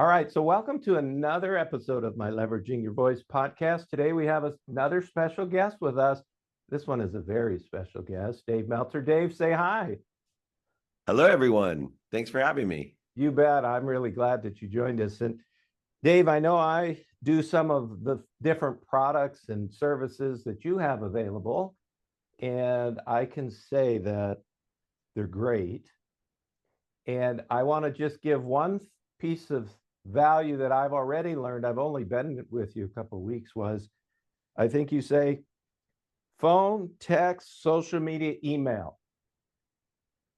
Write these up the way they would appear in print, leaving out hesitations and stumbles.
All right, so welcome to another episode of my Leveraging Your Voice podcast. Today we have another special guest with us. This one is a very special guest, Dave Meltzer. Dave, say hi. Hello, everyone. Thanks for having me. You bet. I'm really glad that you joined us. And Dave, I know I do some of the different products and services that you have available, and I can say that they're great. And I want to just give one piece of value that I've already learned. I've only been with you a couple of weeks. Was I think you say phone, text, social media, email.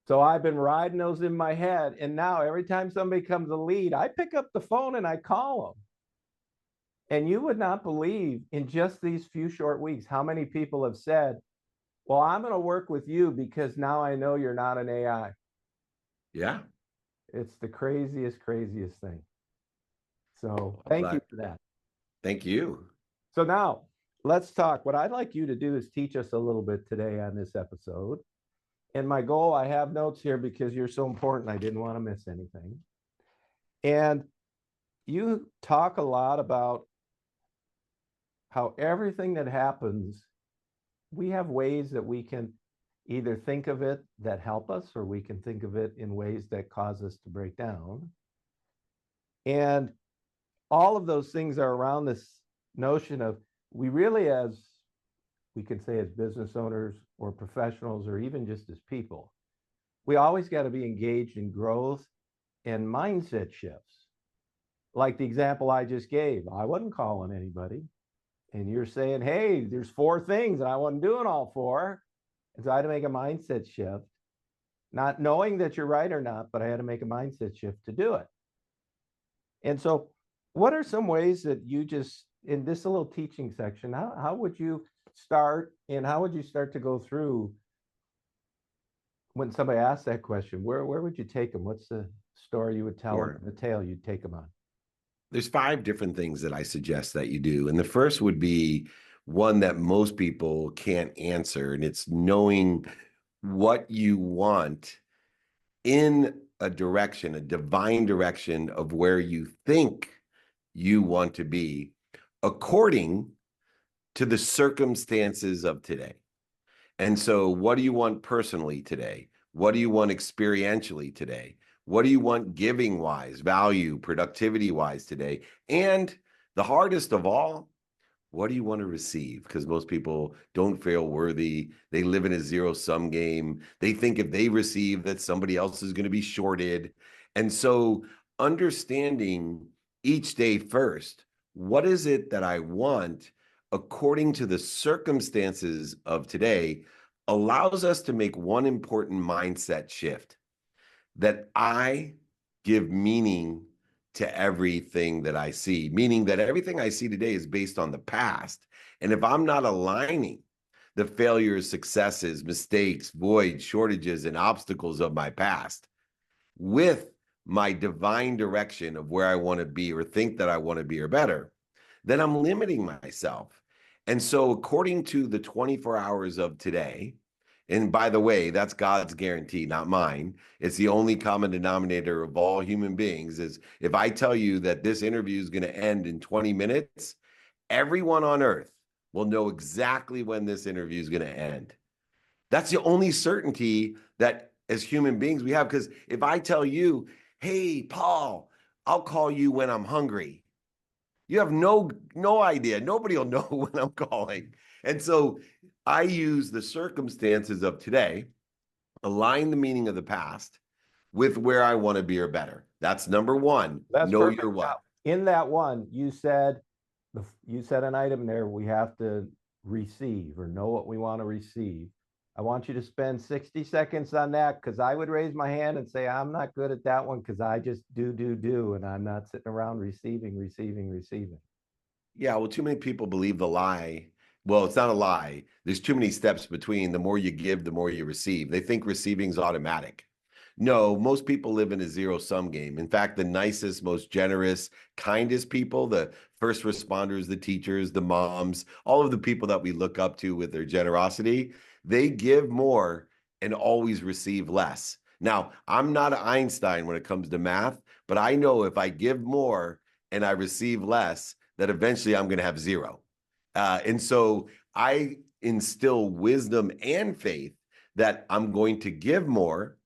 So I've been riding those in my head, and now every time somebody comes a lead, I pick up the phone and I call them. And you would not believe in just these few short weeks how many people have said, well, I'm going to work with you because now I know you're not an AI. Yeah. It's the craziest thing. So thank you for that. Thank you. So now let's talk. What I'd like you to do is teach us a little bit today on this episode. And my goal, I have notes here because you're so important. I didn't want to miss anything. And you talk a lot about how everything that happens, we have ways that we can either think of it that help us, or we can think of it in ways that cause us to break down. And all of those things are around this notion of we really, as we can say as business owners or professionals, or even just as people, we always got to be engaged in growth and mindset shifts. Like the example I just gave, I wasn't calling anybody. And you're saying, hey, there's 4 things and I wasn't doing all 4. And so I had to make a mindset shift, not knowing that you're right or not, but I had to make a mindset shift to do it. And so what are some ways that you just, in this little teaching section, how would you start, and how would you start to go through when somebody asks that question? Where would you take them? What's the story you would tell them, the tale you'd take them on? There's 5 different things that I suggest that you do. And the first would be one that most people can't answer, and it's knowing what you want in a direction, a divine direction of where you think you want to be according to the circumstances of today. And so what do you want personally today? What do you want experientially today? What do you want giving wise, value, productivity wise today? And the hardest of all, what do you want to receive? Because most people don't feel worthy. They live in a zero-sum game. They think if they receive that somebody else is going to be shorted. And so understanding each day first, what is it that I want according to the circumstances of today, allows us to make one important mindset shift, that I give meaning to everything that I see, meaning that everything I see today is based on the past. And if I'm not aligning the failures, successes, mistakes, voids, shortages, and obstacles of my past with my divine direction of where I want to be or think that I want to be or better, then I'm limiting myself. And so according to the 24 hours of today, and by the way, that's God's guarantee, not mine. It's the only common denominator of all human beings. Is if I tell you that this interview is going to end in 20 minutes, everyone on earth will know exactly when this interview is going to end. That's the only certainty that as human beings we have. Because if I tell you, hey, Paul, I'll call you when I'm hungry, you have no idea. Nobody will know when I'm calling. And so I use the circumstances of today, align the meaning of the past with where I want to be or better. That's number one. That's know perfect. your what. Now, in that one, you said an item there, we have to receive or know what we want to receive. I want you to spend 60 seconds on that, because I would raise my hand and say, I'm not good at that one because I just do, and I'm not sitting around receiving. Yeah, well, too many people believe the lie. Well, it's not a lie. There's too many steps between. The more you give, the more you receive. They think receiving is automatic. No, most people live in a zero-sum game. In fact, the nicest, most generous, kindest people, the first responders, the teachers, the moms, all of the people that we look up to with their generosity, they give more and always receive less. Now, I'm not an Einstein when it comes to math, but I know if I give more and I receive less, that eventually I'm going to have zero. And so I instill wisdom and faith that I'm going to give more.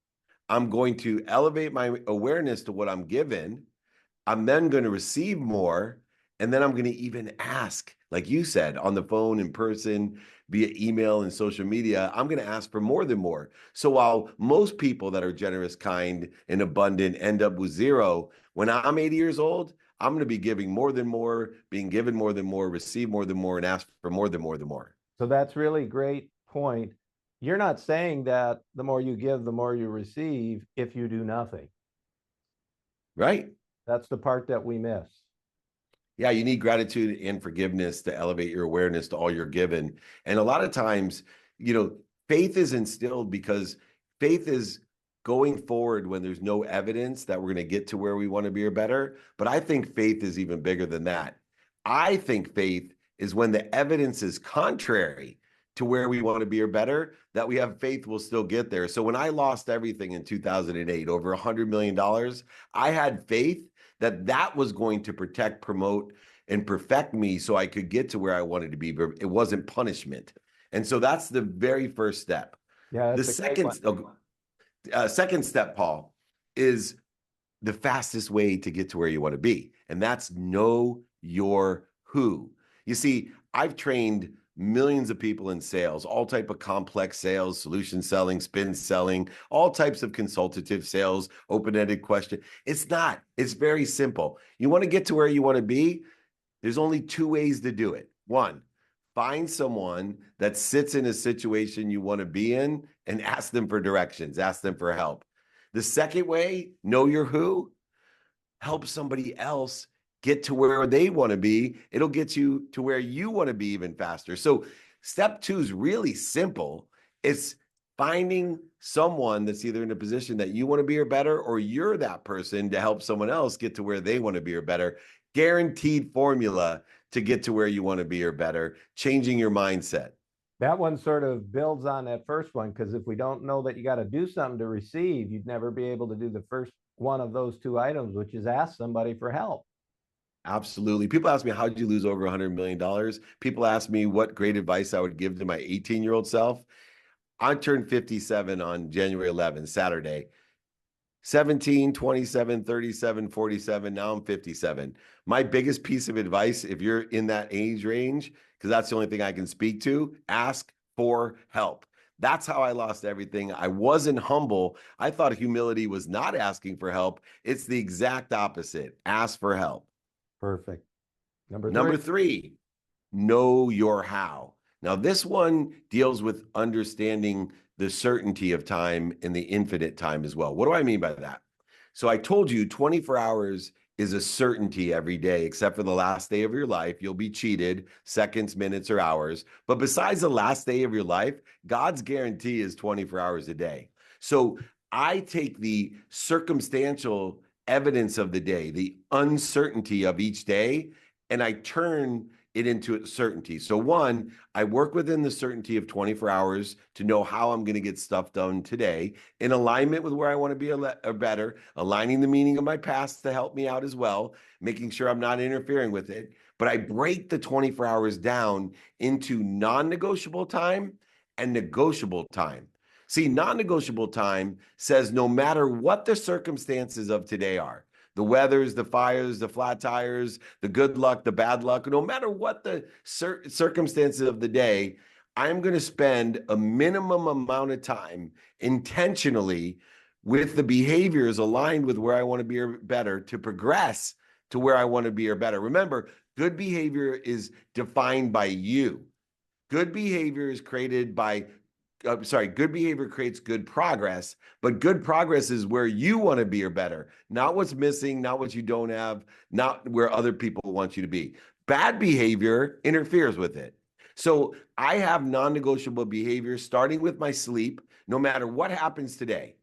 I'm going to elevate my awareness to what I'm given. I'm then going to receive more. And then I'm going to even ask, like you said, on the phone, in person, via email and social media, I'm going to ask for more than more. So while most people that are generous, kind, and abundant end up with zero, when I'm 80 years old, I'm going to be giving more than more, being given more than more, receive more than more, and ask for more than more than more. So that's really a great point. You're not saying that the more you give, the more you receive if you do nothing. Right? That's the part that we miss. Yeah, you need gratitude and forgiveness to elevate your awareness to all you're given. And a lot of times, faith is instilled because faith is going forward when there's no evidence that we're going to get to where we want to be or better. But I think faith is even bigger than that. I think faith is when the evidence is contrary to where we want to be or better, that we have faith we'll still get there. So when I lost everything in 2008, over $100 million, I had faith that was going to protect, promote, and perfect me so I could get to where I wanted to be, but it wasn't punishment. And so that's the very first step. Yeah, The that's a great one. second step, Paul, is the fastest way to get to where you want to be. And that's know your who. You see, I've trained millions of people in sales, all type of complex sales, solution selling, spin selling, all types of consultative sales, open-ended question. It's very simple. You want to get to where you want to be? There's only two ways to do it. One, find someone that sits in a situation you want to be in and ask them for directions, ask them for help. The second way, know your who, help somebody else get to where they want to be. It'll get you to where you want to be even faster. So step 2 is really simple. It's finding someone that's either in a position that you want to be or better, or you're that person to help someone else get to where they want to be or better. Guaranteed formula to get to where you want to be or better, changing your mindset. That one sort of builds on that first one, because if we don't know that you got to do something to receive, you'd never be able to do the first one of those two items, which is ask somebody for help. Absolutely. People ask me, how did you lose over $100 million? People ask me what great advice I would give to my 18-year-old self. I turned 57 on January 11th, Saturday. 17, 27, 37, 47. Now I'm 57. My biggest piece of advice, if you're in that age range, because that's the only thing I can speak to, ask for help. That's how I lost everything. I wasn't humble. I thought humility was not asking for help. It's the exact opposite. Ask for help. Perfect. Number three, know your how. Now, this one deals with understanding the certainty of time and the infinite time as well. What do I mean by that? So I told you 24 hours is a certainty every day, except for the last day of your life. You'll be cheated, seconds, minutes, or hours. But besides the last day of your life, God's guarantee is 24 hours a day. So I take the circumstantial evidence of the day, the uncertainty of each day, and I turn it into a certainty. So one, I work within the certainty of 24 hours to know how I'm going to get stuff done today in alignment with where I want to be or better, aligning the meaning of my past to help me out as well, making sure I'm not interfering with it. But I break the 24 hours down into non-negotiable time and negotiable time. See, non-negotiable time says no matter what the circumstances of today are, the weathers, the fires, the flat tires, the good luck, the bad luck, no matter what the circumstances of the day, I'm going to spend a minimum amount of time intentionally with the behaviors aligned with where I want to be or better to progress to where I want to be or better. Remember, good behavior is defined by you. Good behavior is created by good behavior creates good progress, but good progress is where you want to be or better, not what's missing, not what you don't have, not where other people want you to be. Bad behavior interferes with it. So I have non-negotiable behavior starting with my sleep. No matter what happens today,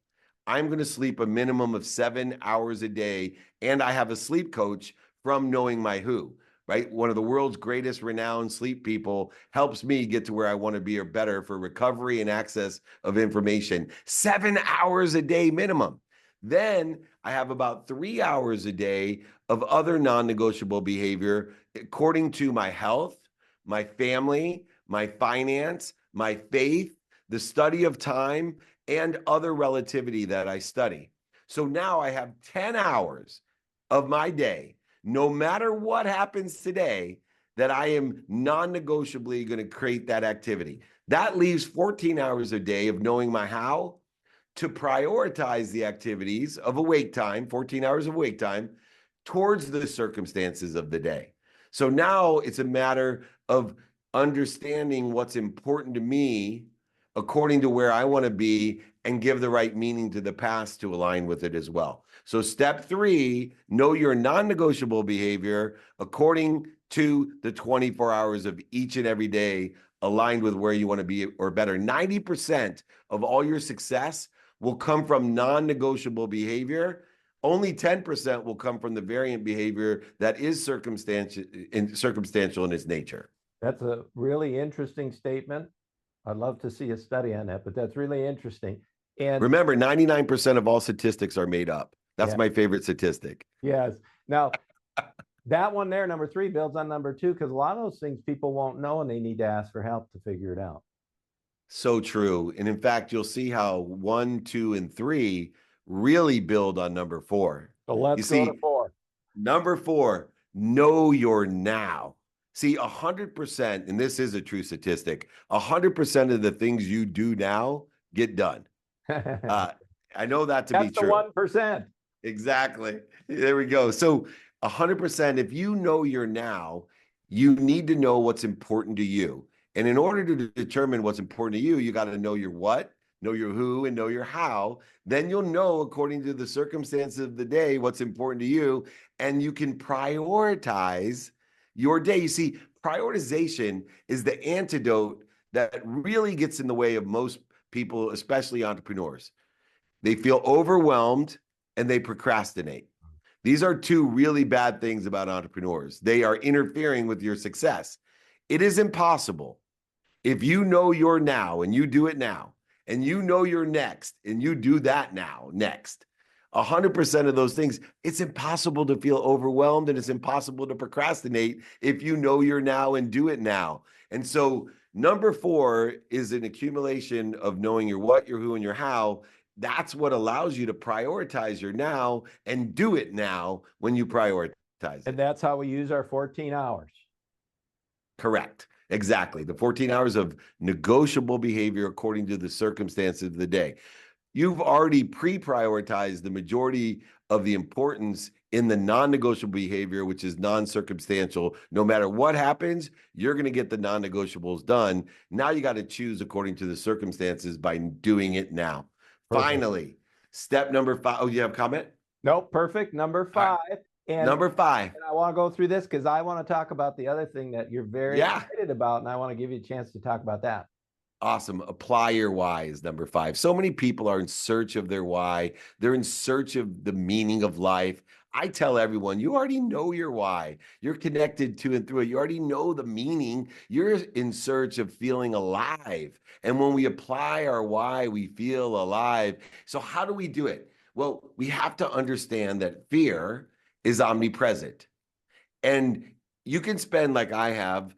I'm going to sleep a minimum of 7 hours a day, and I have a sleep coach from knowing my who. Right? One of the world's greatest renowned sleep people helps me get to where I want to be or better for recovery and access of information. 7 hours a day minimum. Then I have about 3 hours a day of other non-negotiable behavior according to my health, my family, my finance, my faith, the study of time, and other relativity that I study. So now I have 10 hours of my day, no matter what happens today, that I am non-negotiably going to create that activity. That leaves 14 hours a day of knowing my how to prioritize the activities of awake time, 14 hours of awake time, towards the circumstances of the day. So now it's a matter of understanding what's important to me according to where I want to be and give the right meaning to the past to align with it as well. So step 3, know your non-negotiable behavior according to the 24 hours of each and every day aligned with where you want to be or better. 90% of all your success will come from non-negotiable behavior. Only 10% will come from the variant behavior that is circumstantial in its nature. That's a really interesting statement. I'd love to see a study on that, but that's really interesting. And remember, 99% of all statistics are made up. That's my favorite statistic. Yes. Now, that one there, number 3, builds on number 2, because a lot of those things people won't know and they need to ask for help to figure it out. So true. And in fact, you'll see how 1, 2, and 3 really build on number 4. So let's go to 4. Number 4, know your now. See, 100%, and this is a true statistic, 100% of the things you do now get done. I know that to be true. That's the 1%. Exactly. There we go. So 100%, if you know your now, you need to know what's important to you. And in order to determine what's important to you, you got to know your what, know your who, and know your how. Then you'll know, according to the circumstances of the day, what's important to you, and you can prioritize your day. You see, prioritization is the antidote that really gets in the way of most people, especially entrepreneurs. They feel overwhelmed and they procrastinate. These are 2 really bad things about entrepreneurs. They are interfering with your success. It is impossible. If you know your now and you do it now, and you know your next and you do that now, next, 100% of those things, it's impossible to feel overwhelmed and it's impossible to procrastinate if you know your now and do it now. And so number 4 is an accumulation of knowing your what, your who, and your how. That's what allows you to prioritize your now and do it now when you prioritize it. And that's how we use our 14 hours. Correct. Exactly. The 14 hours of negotiable behavior according to the circumstances of the day. You've already pre-prioritized the majority of the importance in the non-negotiable behavior, which is non-circumstantial. No matter what happens, you're going to get the non-negotiables done. Now you got to choose according to the circumstances by doing it now. Perfect. Finally, step number 5. Oh, you have a comment? Nope. Perfect. Number 5. And number 5. And I want to go through this because I want to talk about the other thing that you're very excited about, and I want to give you a chance to talk about that. Awesome. Apply your why is number 5. So many people are in search of their why. They're in search of the meaning of life. I tell everyone, you already know your why. You're connected to and through it. You already know the meaning. You're in search of feeling alive. And when we apply our why, we feel alive. So how do we do it? Well, we have to understand that fear is omnipresent. And you can spend, like I have,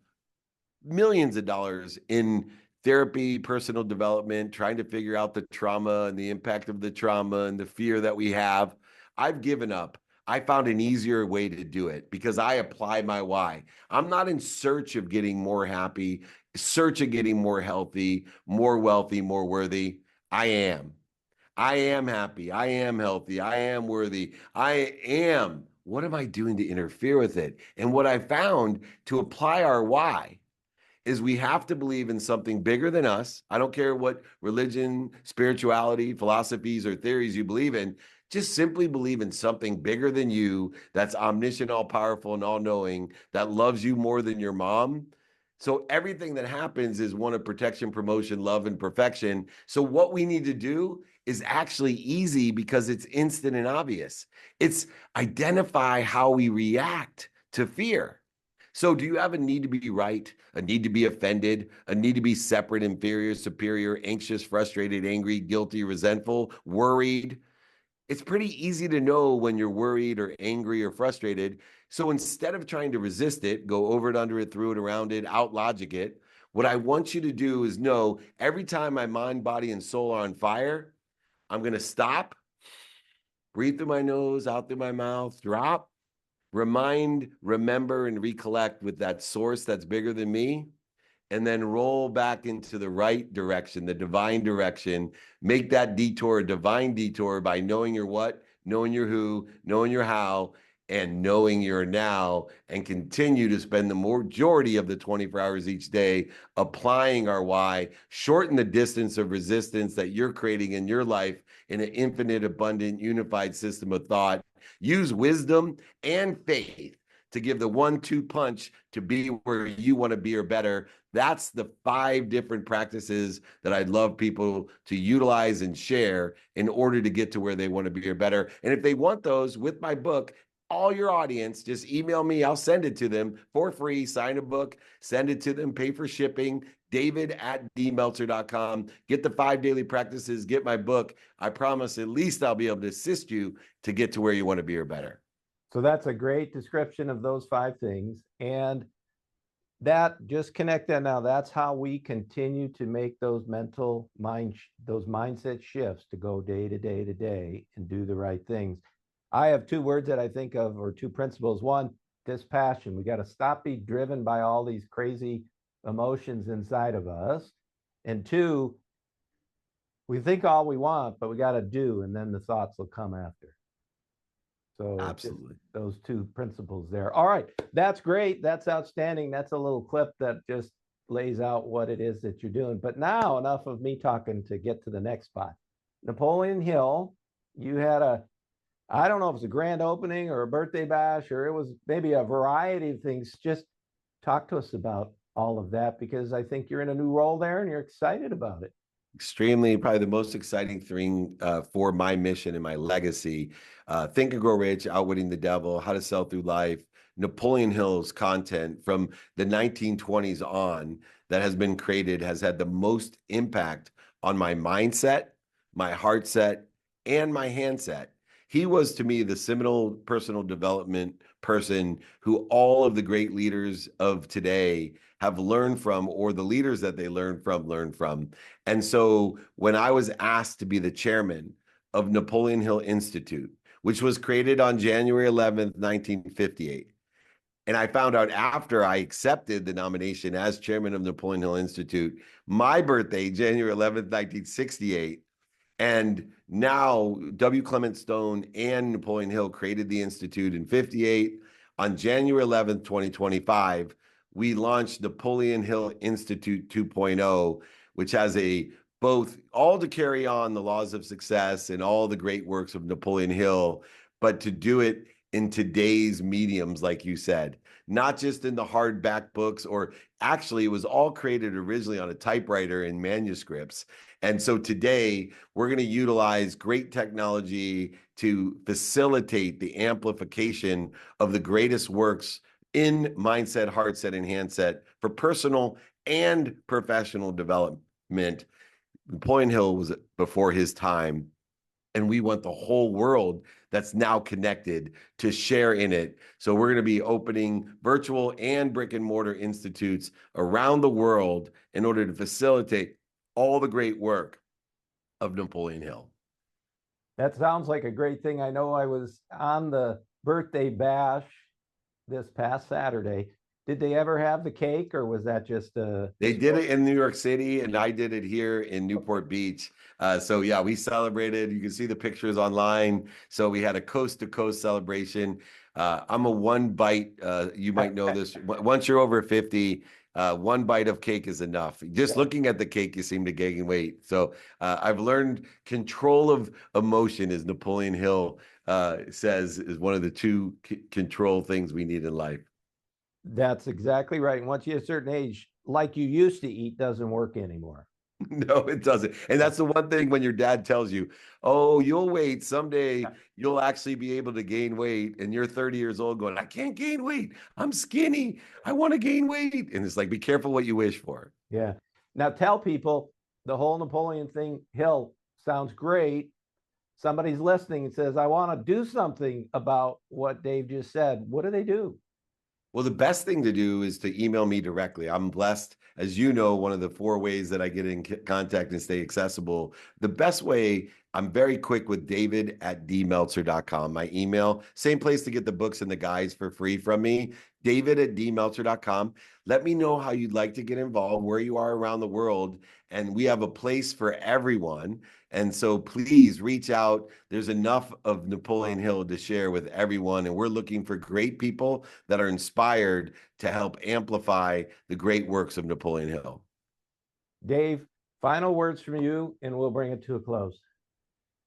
millions of dollars in therapy, personal development, trying to figure out the trauma and the impact of the trauma and the fear that we have. I've given up. I found an easier way to do it because I apply my why. I'm not in search of getting more happy, search of getting more healthy, more wealthy, more worthy. I am happy. I am healthy. I am worthy. I am. What am I doing to interfere with it? And what I found to apply our why is we have to believe in something bigger than us. I don't care what religion, spirituality, philosophies, or theories you believe in. Just simply believe in something bigger than you that's omniscient, all-powerful, and all-knowing, that loves you more than your mom. So everything that happens is one of protection, promotion, love, and perfection. So what we need to do is actually easy because it's instant and obvious. It's identify how we react to fear. So do you have a need to be right, a need to be offended, a need to be separate, inferior, superior, anxious, frustrated, angry, guilty, resentful, worried? it's pretty easy to know when you're worried or angry or frustrated. So instead of trying to resist it, go over it, under it, through it, around it, out logic it, what I want you to do is know every time my mind, body, and soul are on fire, I'm going to stop, breathe through my nose, out through my mouth, drop, remind, remember, and recollect with that source that's bigger than me, and then roll back into the right direction, the divine direction. Make that detour a divine detour by knowing your what, knowing your who, knowing your how, and knowing your now, and continue to spend the majority of the 24 hours each day applying our why, shorten the distance of resistance that you're creating in your life in an infinite, abundant, unified system of thought. Use wisdom and faith to give the 1-2 punch to be where you want to be or better. That's the 5 different practices that I'd love people to utilize and share in order to get to where they want to be or better. And if they want those with my book, all your audience, just email me. I'll send it to them for free. Sign a book, send it to them, pay for shipping. David@dmeltzer.com. Get the 5 daily practices, get my book. I promise at least I'll be able to assist you to get to where you want to be or better. So that's a great description of those 5 things. And that, just connect that now. That's how we continue to make those those mindset shifts to go day to day to day and do the right things. I have 2 words that I think of, or 2 principles. One, dispassion. We got to stop being driven by all these crazy emotions inside of us. And 2, we think all we want, but we got to do, and then the thoughts will come after. So absolutely, those 2 principles there. All right, that's great. That's outstanding. That's a little clip that just lays out what it is that you're doing. But now, enough of me talking to get to the next spot. Napoleon Hill, you had I don't know if it was a grand opening or a birthday bash, or it was maybe a variety of things. Just talk to us about all of that, because I think you're in a new role there and you're excited about it. Extremely, probably the most exciting thing for my mission and my legacy. Think and Grow Rich, Outwitting the Devil, How to Sell Through Life, Napoleon Hill's content from the 1920s on that has been created has had the most impact on my mindset, my heart set, and my handset. He was, to me, the seminal personal development person who all of the great leaders of today have learned from, or the leaders that they learned from. And so when I was asked to be the chairman of Napoleon Hill Institute, which was created on January 11th, 1958, and I found out after I accepted the nomination as chairman of Napoleon Hill Institute, my birthday, January 11th, 1968, and now W. Clement Stone and Napoleon Hill created the Institute in 58. On January 11th, 2025, we launched Napoleon Hill Institute 2.0, which has both all to carry on the laws of success and all the great works of Napoleon Hill, but to do it in today's mediums, like you said, not just in the hardback books, or actually it was all created originally on a typewriter in manuscripts. And so today we're going to utilize great technology to facilitate the amplification of the greatest works in mindset, heart set, and handset for personal and professional development. Napoleon Hill was before his time, and we want the whole world that's now connected to share in it. So we're going to be opening virtual and brick and mortar institutes around the world in order to facilitate all the great work of Napoleon Hill. That sounds like a great thing. I know I was on the birthday bash this past Saturday. Did they ever have the cake, or was that just They did it in New York City, and I did it here in Newport Beach. So yeah, we celebrated. You can see the pictures online. So we had a coast to coast celebration. I'm a one bite. You might know this. Once you're over 50, 1 bite of cake is enough. Just looking at the cake, you seem to gain weight. So I've learned control of emotion, as Napoleon Hill says, is one of the 2 control things we need in life. That's exactly right. And once you hit a certain age, like you used to eat doesn't work anymore. No, it doesn't. And that's the one thing when your dad tells you, oh, you'll wait, someday you'll actually be able to gain weight. And you're 30 years old going, I can't gain weight. I'm skinny. I want to gain weight. And it's like, be careful what you wish for. Yeah. Now tell people the whole Napoleon thing, Hill, sounds great. somebody's listening and says, I want to do something about what Dave just said, what do they do? Well, the best thing to do is to email me directly. I'm blessed. As you know, one of the 4 ways that I get in contact and stay accessible, the best way, I'm very quick with david@dmeltzer.com. My email, same place to get the books and the guides for free from me, david@dmeltzer.com. Let me know how you'd like to get involved, where you are around the world, and we have a place for everyone. And so please reach out. There's enough of Napoleon Hill to share with everyone, and we're looking for great people that are inspired to help amplify the great works of Napoleon Hill. Dave, final words from you, and we'll bring it to a close.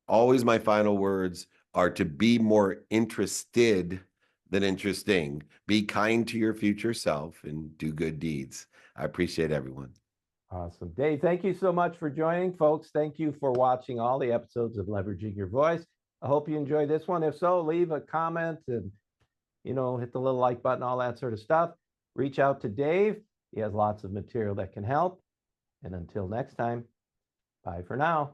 Always my final words are to be more interested than interesting. Be kind to your future self and do good deeds. I appreciate everyone. Awesome. Dave, thank you so much for joining, folks. Thank you for watching all the episodes of Leveraging Your Voice. I hope you enjoyed this one. If so, leave a comment and, hit the little like button, all that sort of stuff. Reach out to Dave. He has lots of material that can help. And until next time, bye for now.